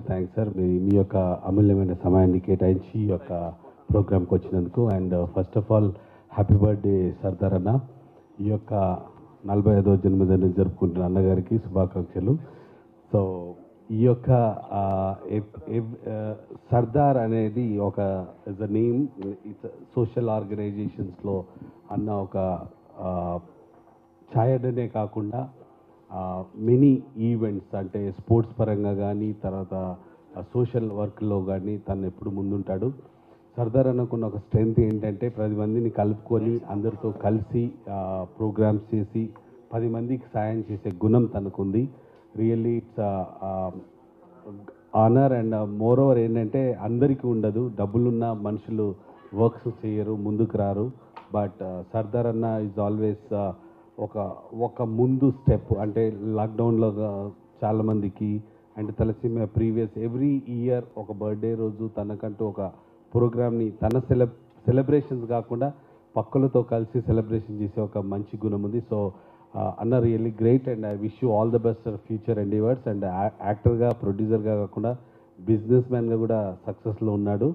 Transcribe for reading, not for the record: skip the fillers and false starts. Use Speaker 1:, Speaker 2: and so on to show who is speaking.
Speaker 1: Thanks sir మీ యొక్క అమూల్యమైన సమయాన్ని కేటాయించి ఈ యొక్క ప్రోగ్రామ్కి వచ్చినందుకు. And first of all happy birthday Sardar అన్న. ఈ యొక్క 45వ జన్మదినం జరుపుకుంటున్న అన్నగారికి శుభాకాంక్షలు. సో ఈ యొక్క సర్దార్ అనేది ఒక is a name, it's social ఆర్గనైజేషన్స్లో అన్న ఒక ఛాయడనే కాకుండా మెనీ ఈవెంట్స్ అంటే స్పోర్ట్స్ పరంగా కానీ తర్వాత సోషల్ వర్క్లో కానీ తను ఎప్పుడు ముందుంటాడు. సర్దార్ అనుకున్న ఒక స్ట్రెంగ్త్ ఏంటంటే 10 మందిని కలుపుకొని అందరితో కలిసి ప్రోగ్రామ్స్ చేసి 10 మందికి సాయం చేసే గుణం తనకుంది. Really it's honour. And moreover ఏంటంటే అందరికీ ఉండదు, డబ్బులున్న మనుషులు వర్క్స్ చేయరు, ముందుకు రారు. బట్ సర్దార్ అన్న ఈజ్ ఆల్వేస్ ఒక ముందు స్టెప్. అంటే లాక్డౌన్లో చాలామందికి and thalassaemia previous every year ఒక బర్త్డే రోజు తనకంటూ ఒక ప్రోగ్రామ్ని తన సెలబ్రేషన్స్ కాకుండా పక్కలతో కలిసి సెలబ్రేషన్ చేసే ఒక మంచి గుణం ఉంది. సో అన్న really great and I wish you all the best for future endeavours. And యాక్టర్గా ప్రొడ్యూసర్గా కాకుండా బిజినెస్ మ్యాన్గా కూడా సక్సెస్లో ఉన్నాడు.